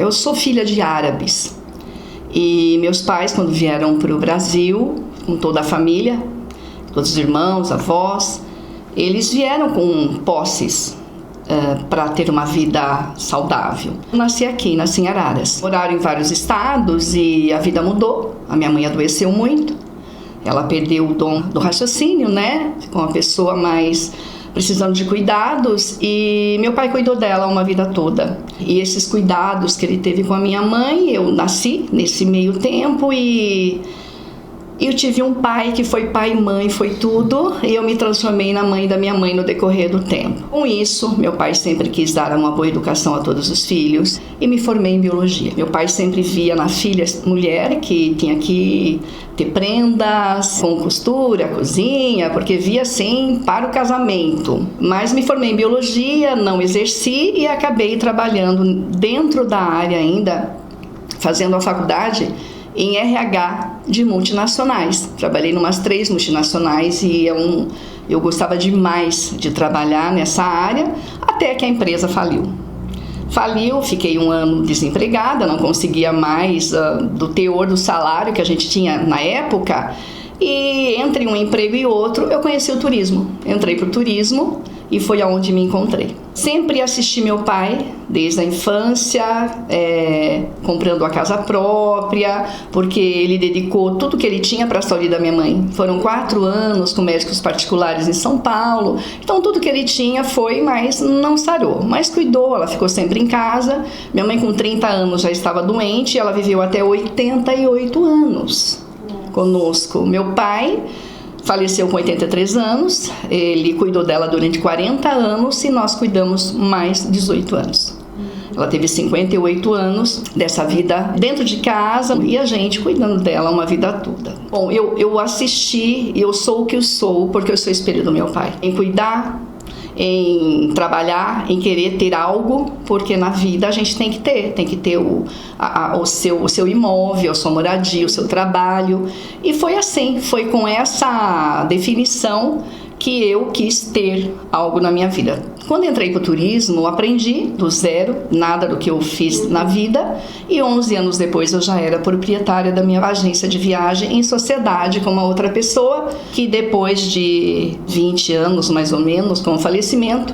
Eu sou filha de árabes e meus pais, quando vieram para o Brasil, com toda a família, todos os irmãos, avós, eles vieram com posses para ter uma vida saudável. Eu nasci aqui, nasci em Araras. Moraram em vários estados e a vida mudou. A minha mãe adoeceu muito. Ela perdeu o dom do raciocínio, né? Ficou uma pessoa mais precisando de cuidados e meu pai cuidou dela uma vida toda. E esses cuidados que ele teve com a minha mãe, eu nasci nesse meio tempo e eu tive um pai que foi pai e mãe, foi tudo, e eu me transformei na mãe da minha mãe no decorrer do tempo. Com isso, meu pai sempre quis dar uma boa educação a todos os filhos e me formei em biologia. Meu pai sempre via na filha mulher que tinha que ter prendas, com costura, cozinha, porque via assim para o casamento. Mas me formei em biologia, não exerci e acabei trabalhando dentro da área ainda, fazendo a faculdade em RH de multinacionais. Trabalhei em umas 3 multinacionais e eu gostava demais de trabalhar nessa área, até que a empresa faliu. Faliu, fiquei 1 ano desempregada, não conseguia mais do teor do salário que a gente tinha na época, e entre um emprego e outro eu conheci o turismo. Entrei para o turismo e foi aonde me encontrei. Sempre assisti meu pai, desde a infância, comprando a casa própria, porque ele dedicou tudo que ele tinha para a saúde da minha mãe. Foram 4 anos com médicos particulares em São Paulo, então tudo que ele tinha foi, mas não sarou. Mas cuidou, ela ficou sempre em casa. Minha mãe com 30 anos já estava doente, ela viveu até 88 anos conosco. Meu pai faleceu com 83 anos, ele cuidou dela durante 40 anos e nós cuidamos mais 18 anos. Ela teve 58 anos dessa vida dentro de casa e a gente cuidando dela uma vida toda. Bom, eu assisti, eu sou o que eu sou porque eu sou espelho do meu pai. Em cuidar, em trabalhar, em querer ter algo, porque na vida a gente tem que ter o seu imóvel, a sua moradia, o seu trabalho. E foi assim, foi com essa definição que eu quis ter algo na minha vida. Quando entrei para o turismo, aprendi do zero, nada do que eu fiz na vida, e 11 anos depois eu já era proprietária da minha agência de viagem em sociedade com uma outra pessoa, que depois de 20 anos mais ou menos com o falecimento,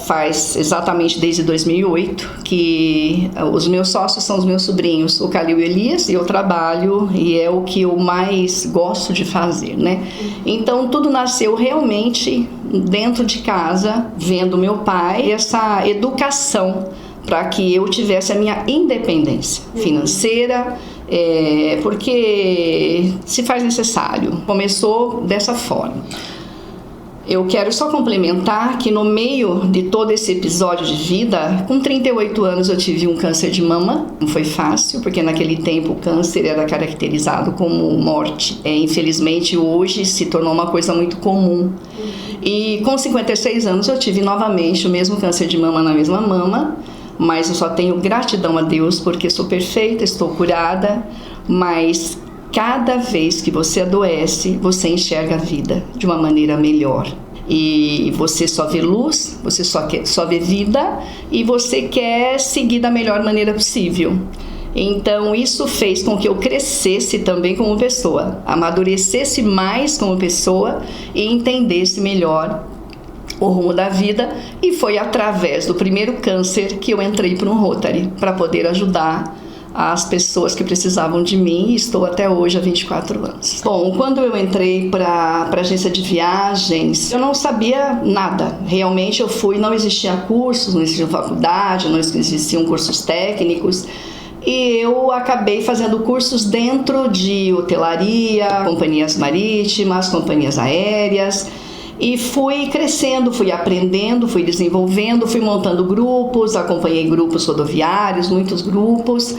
faz exatamente desde 2008 que os meus sócios são os meus sobrinhos, o Calil e o Elias, e eu trabalho e é o que eu mais gosto de fazer, né? Então tudo nasceu realmente dentro de casa, vendo meu pai, essa educação para que eu tivesse a minha independência financeira, porque se faz necessário. Começou dessa forma. Eu quero só complementar que no meio de todo esse episódio de vida, com 38 anos eu tive um câncer de mama. Não foi fácil, porque naquele tempo o câncer era caracterizado como morte. Infelizmente hoje se tornou uma coisa muito comum. E com 56 anos eu tive novamente o mesmo câncer de mama na mesma mama, mas eu só tenho gratidão a Deus porque sou perfeita, estou curada, mas cada vez que você adoece, você enxerga a vida de uma maneira melhor. E você só vê luz, você só vê vida e você quer seguir da melhor maneira possível. Então isso fez com que eu crescesse também como pessoa, amadurecesse mais como pessoa e entendesse melhor o rumo da vida. E foi através do primeiro câncer que eu entrei para um Rotary, para poder ajudar as pessoas que precisavam de mim, e estou até hoje há 24 anos. Bom, quando eu entrei para a agência de viagens, eu não sabia nada. Realmente eu fui, não existia cursos, não existia faculdade, não existiam cursos técnicos, e eu acabei fazendo cursos dentro de hotelaria, companhias marítimas, companhias aéreas, e fui crescendo, fui aprendendo, fui desenvolvendo, fui montando grupos, acompanhei grupos rodoviários, muitos grupos,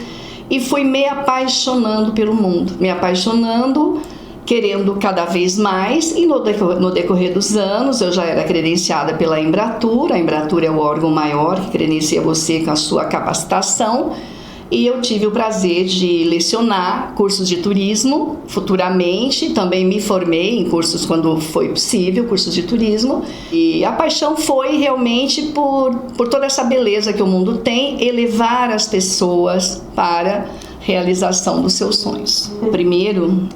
e fui me apaixonando pelo mundo, me apaixonando, querendo cada vez mais, e no decorrer dos anos eu já era credenciada pela Embratur. A Embratur é o órgão maior que credencia você com a sua capacitação, e eu tive o prazer de lecionar cursos de turismo futuramente. Também me formei em cursos quando foi possível, cursos de turismo. E a paixão foi realmente por toda essa beleza que o mundo tem, elevar as pessoas para realização dos seus sonhos. Primeiro,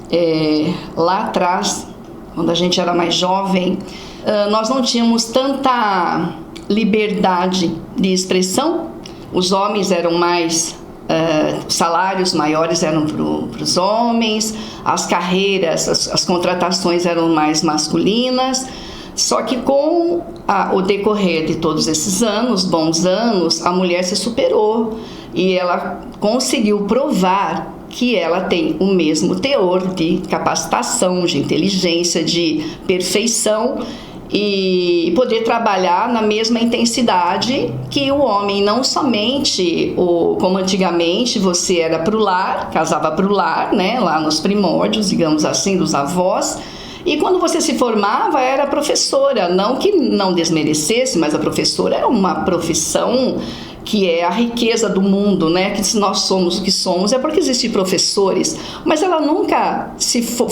lá atrás, quando a gente era mais jovem, nós não tínhamos tanta liberdade de expressão. Os homens eram mais... salários maiores eram para os homens, as carreiras, as contratações eram mais masculinas. Só que com o decorrer de todos esses anos, bons anos, a mulher se superou e ela conseguiu provar que ela tem o mesmo teor de capacitação, de inteligência, de perfeição, e poder trabalhar na mesma intensidade que o homem. Não somente como antigamente você era pro lar, casava pro lar, né, lá nos primórdios, digamos assim, dos avós, e quando você se formava era professora. Não que não desmerecesse, mas a professora é uma profissão que é a riqueza do mundo, né? Que se nós somos o que somos é porque existem professores, mas ela nunca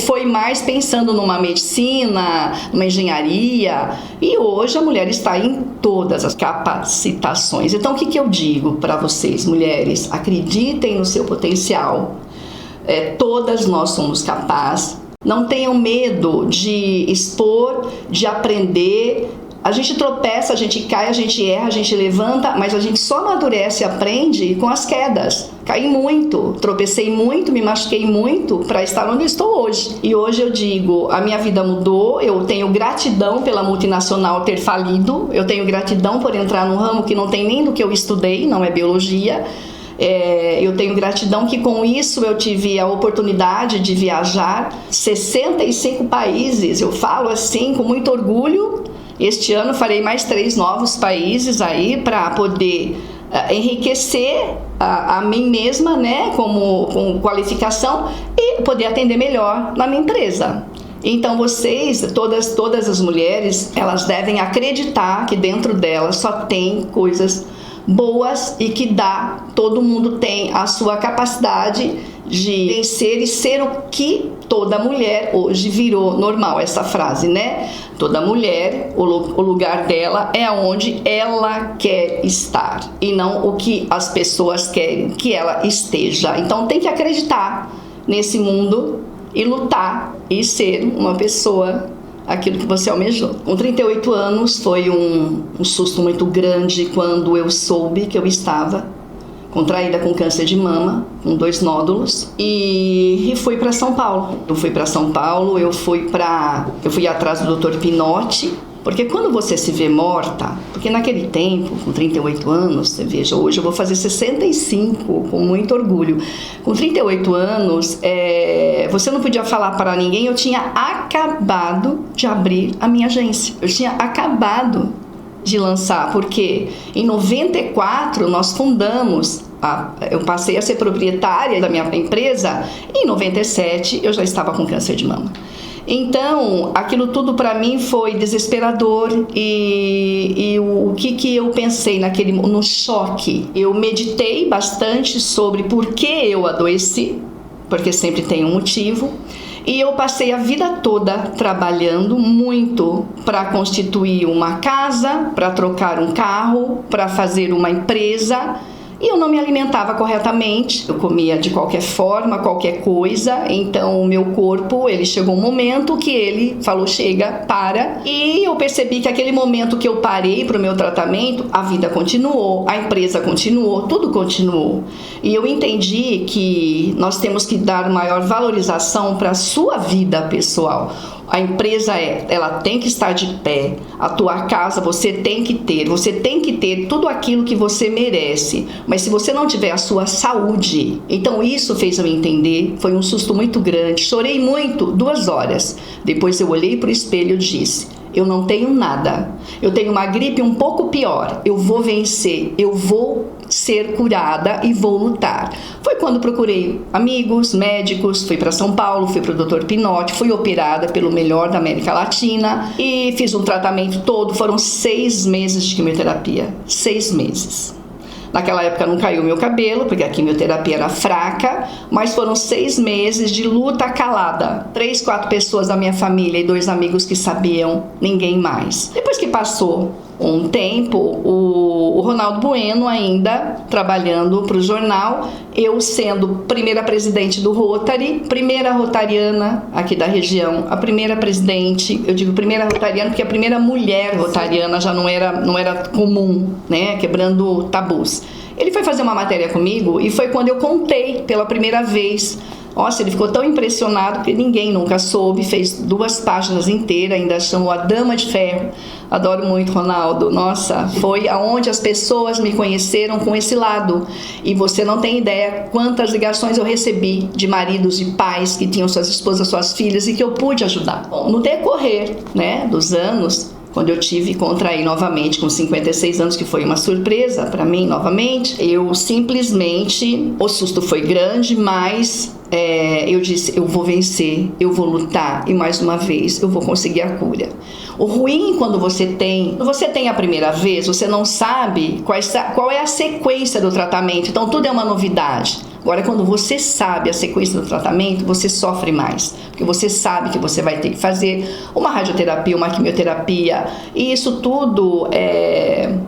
foi mais pensando numa medicina, numa engenharia, e hoje a mulher está em todas as capacitações. Então o que eu digo para vocês, mulheres? Acreditem no seu potencial, todas nós somos capazes, não tenham medo de expor, de aprender. A gente tropeça, a gente cai, a gente erra, a gente levanta, mas a gente só amadurece e aprende com as quedas. Caí muito, tropecei muito, me machuquei muito para estar onde eu estou hoje. E hoje eu digo, a minha vida mudou, eu tenho gratidão pela multinacional ter falido, eu tenho gratidão por entrar num ramo que não tem nem do que eu estudei, não é biologia. Eu tenho gratidão que com isso eu tive a oportunidade de viajar 65 países, eu falo assim com muito orgulho. Este ano farei mais 3 novos países aí para poder enriquecer a mim mesma, né, com qualificação, e poder atender melhor na minha empresa. Então vocês, todas as mulheres, elas devem acreditar que dentro delas só tem coisas boas e que todo mundo tem a sua capacidade de vencer e ser o que toda mulher hoje virou normal, essa frase, né? Toda mulher, o lugar dela é onde ela quer estar e não o que as pessoas querem que ela esteja. Então tem que acreditar nesse mundo e lutar e ser uma pessoa aquilo que você almejou. Com 38 anos foi um susto muito grande quando eu soube que eu estava contraída com câncer de mama, com 2 nódulos, e fui para São Paulo. Eu fui para São Paulo, eu fui atrás do Dr. Pinotti, porque quando você se vê morta, porque naquele tempo, com 38 anos, você veja, hoje eu vou fazer 65, com muito orgulho. Com 38 anos, você não podia falar para ninguém, eu tinha acabado de abrir a minha agência. Eu tinha acabado de lançar, porque em 94 nós fundamos, eu passei a ser proprietária da minha empresa, e em 97 eu já estava com câncer de mama. Então, aquilo tudo para mim foi desesperador, e o que eu pensei no choque? Eu meditei bastante sobre por que eu adoeci, porque sempre tem um motivo, e eu passei a vida toda trabalhando muito para constituir uma casa, para trocar um carro, para fazer uma empresa. E eu não me alimentava corretamente, eu comia de qualquer forma, qualquer coisa. Então o meu corpo, ele chegou um momento que ele falou, chega, para. E eu percebi que aquele momento que eu parei para o meu tratamento, a vida continuou, a empresa continuou, tudo continuou. E eu entendi que nós temos que dar maior valorização para a sua vida pessoal. A empresa ela tem que estar de pé, a tua casa você tem que ter tudo aquilo que você merece, mas se você não tiver a sua saúde, então isso fez eu entender, foi um susto muito grande, chorei muito, 2 horas, depois eu olhei para o espelho e disse, eu não tenho nada, eu tenho uma gripe um pouco pior, eu vou vencer, eu vou ser curada e vou lutar. Foi quando procurei amigos, médicos, fui para São Paulo, fui para o Dr. Pinotti, fui operada pelo melhor da América Latina e fiz um tratamento todo, foram 6 meses de quimioterapia, 6 meses. Naquela época não caiu meu cabelo, porque a quimioterapia era fraca, mas foram 6 meses de luta calada. 3, 4 pessoas da minha família e 2 amigos que sabiam, ninguém mais. Depois que passou um tempo, o Ronaldo Bueno ainda trabalhando para o jornal, eu sendo primeira presidente do Rotary, primeira rotariana aqui da região, a primeira presidente, eu digo primeira rotariana porque a primeira mulher rotariana já não era comum, né, quebrando tabus. Ele foi fazer uma matéria comigo e foi quando eu contei pela primeira vez. Nossa, ele ficou tão impressionado porque ninguém nunca soube, fez 2 páginas inteiras, ainda chamou a Dama de Ferro. Adoro muito, Ronaldo. Nossa, foi aonde as pessoas me conheceram com esse lado. E você não tem ideia quantas ligações eu recebi de maridos e pais que tinham suas esposas, suas filhas e que eu pude ajudar. Bom, no decorrer, né, dos anos, quando eu tive contrair novamente com 56 anos, que foi uma surpresa para mim novamente, eu simplesmente, o susto foi grande, mas eu disse, eu vou vencer, eu vou lutar e mais uma vez eu vou conseguir a cura. O ruim quando você tem a primeira vez, você não sabe qual é a sequência do tratamento, então tudo é uma novidade. Agora, quando você sabe a sequência do tratamento, você sofre mais, porque você sabe que você vai ter que fazer uma radioterapia, uma quimioterapia, e isso tudo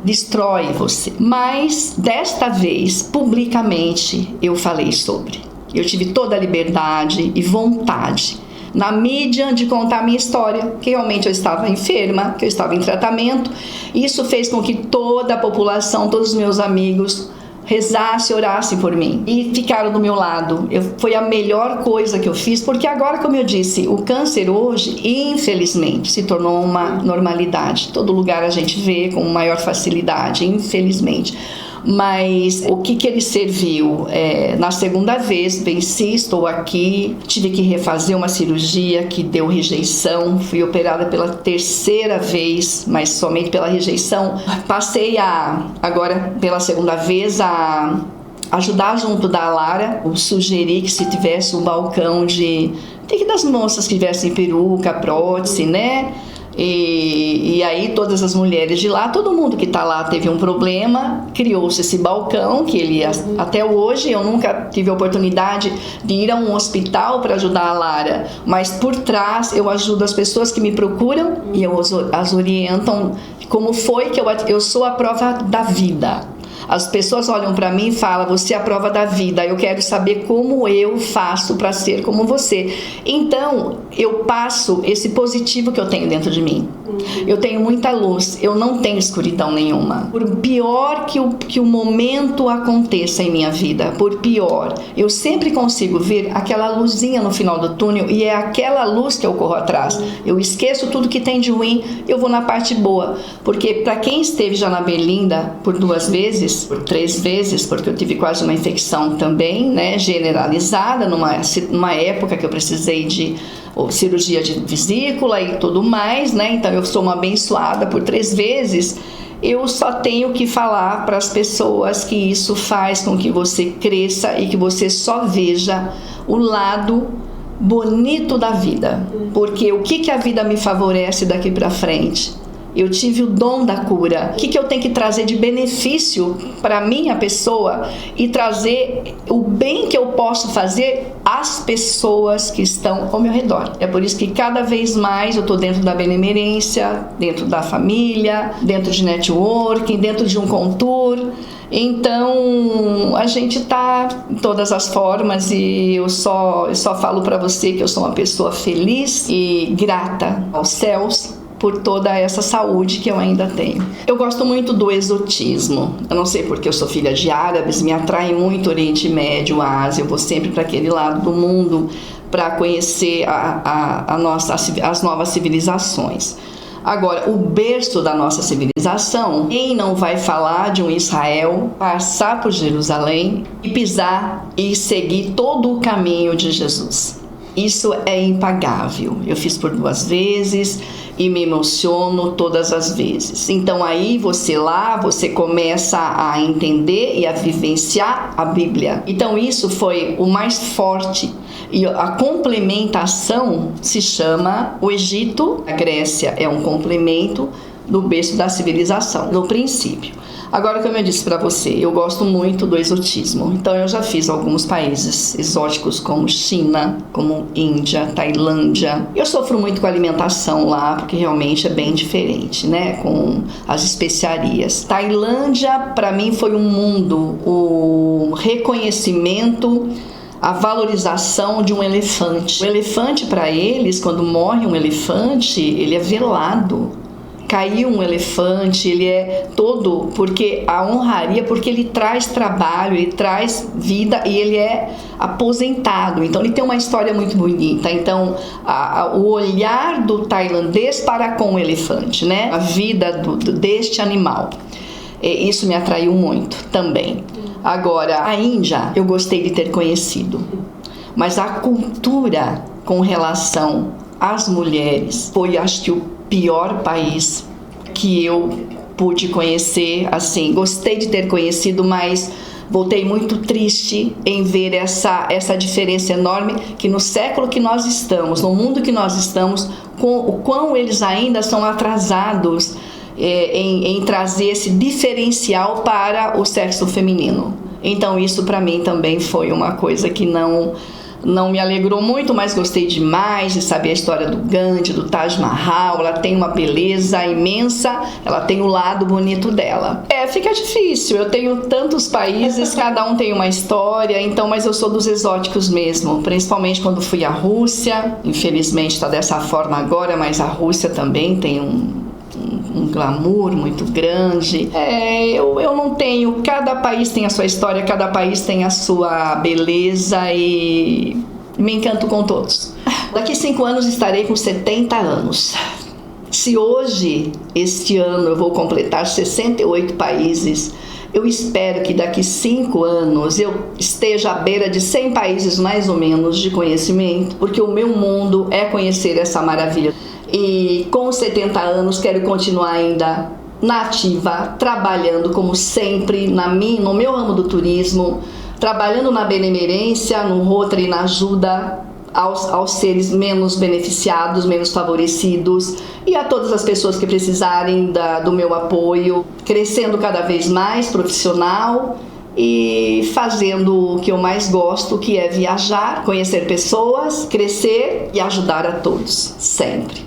destrói você. Mas, desta vez, publicamente, eu falei sobre. Eu tive toda a liberdade e vontade na mídia de contar a minha história, que realmente eu estava enferma, que eu estava em tratamento. Isso fez com que toda a população, todos os meus amigos rezasse, orasse por mim e ficaram do meu lado. Foi a melhor coisa que eu fiz, porque agora, como eu disse, o câncer hoje, infelizmente, se tornou uma normalidade. Todo lugar a gente vê com maior facilidade, infelizmente. Mas o que ele serviu? Na segunda vez, venci, estou aqui, tive que refazer uma cirurgia que deu rejeição, fui operada pela 3ª vez, mas somente pela rejeição. Passei agora, pela segunda vez, a ajudar junto da Lara. Eu sugeri que se tivesse um balcão das moças que tivessem peruca, prótese, né? E aí todas as mulheres de lá, todo mundo que está lá teve um problema, criou-se esse balcão que até hoje eu nunca tive a oportunidade de ir a um hospital para ajudar a Lara, mas por trás eu ajudo as pessoas que me procuram e eu as orientam como foi que eu sou a prova da vida. As pessoas olham para mim e falam, você é a prova da vida, eu quero saber como eu faço para ser como você. Então, eu passo esse positivo que eu tenho dentro de mim. Eu tenho muita luz, eu não tenho escuridão nenhuma. Por pior que o momento aconteça em minha vida, por pior, eu sempre consigo ver aquela luzinha no final do túnel e é aquela luz que eu corro atrás. Eu esqueço tudo que tem de ruim, eu vou na parte boa. Porque para quem esteve já na Berlinda por 2 vezes, por 3 vezes, porque eu tive quase uma infecção também, né, generalizada, numa época que eu precisei de cirurgia de vesícula e tudo mais, né? Então eu sou uma abençoada por 3 vezes. Eu só tenho que falar para as pessoas que isso faz com que você cresça e que você só veja o lado bonito da vida. Porque o que a vida me favorece daqui para frente? Eu tive o dom da cura. O que eu tenho que trazer de benefício para minha pessoa e trazer o bem que eu posso fazer às pessoas que estão ao meu redor. É por isso que cada vez mais eu estou dentro da benemerência, dentro da família, dentro de networking, dentro de um contour. Então, a gente está em todas as formas e eu só falo para você que eu sou uma pessoa feliz e grata aos céus por toda essa saúde que eu ainda tenho. Eu gosto muito do exotismo. Eu não sei porque eu sou filha de árabes, me atrai muito o Oriente Médio, a Ásia. Eu vou sempre para aquele lado do mundo para conhecer as novas civilizações. Agora, o berço da nossa civilização, quem não vai falar de um Israel, passar por Jerusalém e pisar e seguir todo o caminho de Jesus? Isso é impagável. Eu fiz por 2 vezes e me emociono todas as vezes. Então aí você começa a entender e a vivenciar a Bíblia. Então isso foi o mais forte. E a complementação se chama o Egito. A Grécia é um complemento do berço da civilização, no princípio. Agora, como eu disse para você, eu gosto muito do exotismo. Então, eu já fiz alguns países exóticos como China, como Índia, Tailândia. Eu sofro muito com a alimentação lá, porque realmente é bem diferente, né? Com as especiarias. Tailândia, para mim, foi um mundo, o reconhecimento, a valorização de um elefante. O elefante, para eles, quando morre um elefante, ele é velado. Caiu um elefante, ele é todo, porque a honraria, porque ele traz trabalho, ele traz vida e ele é aposentado. Então, ele tem uma história muito bonita. Então, o olhar do tailandês para com o elefante, né? A vida deste animal. Isso me atraiu muito também. Agora, a Índia, eu gostei de ter conhecido. Mas a cultura com relação às mulheres foi, acho que, o pior país que eu pude conhecer. Assim, gostei de ter conhecido, mas voltei muito triste em ver essa diferença enorme que no século que nós estamos, no mundo que nós estamos, o quão eles ainda são atrasados em trazer esse diferencial para o sexo feminino. Então isso para mim também foi uma coisa que não me alegrou muito, mas gostei demais de saber a história do Gandhi, do Taj Mahal. Ela tem uma beleza imensa, ela tem o lado bonito dela. Fica difícil, eu tenho tantos países, cada um tem uma história, então, mas eu sou dos exóticos mesmo, principalmente quando fui à Rússia. Infelizmente está dessa forma agora, mas a Rússia também tem um glamour muito grande. Eu não tenho, cada país tem a sua história, cada país tem a sua beleza e me encanto com todos. Daqui 5 anos estarei com 70 anos. Se hoje, este ano, eu vou completar 68 países, eu espero que daqui 5 anos eu esteja à beira de 100 países mais ou menos de conhecimento, porque o meu mundo é conhecer essa maravilha. E com 70 anos quero continuar ainda na ativa, trabalhando como sempre no meu ramo do turismo, trabalhando na benemerência, no Rotary, na ajuda aos seres menos beneficiados, menos favorecidos e a todas as pessoas que precisarem do meu apoio, crescendo cada vez mais profissional e fazendo o que eu mais gosto, que é viajar, conhecer pessoas, crescer e ajudar a todos, sempre.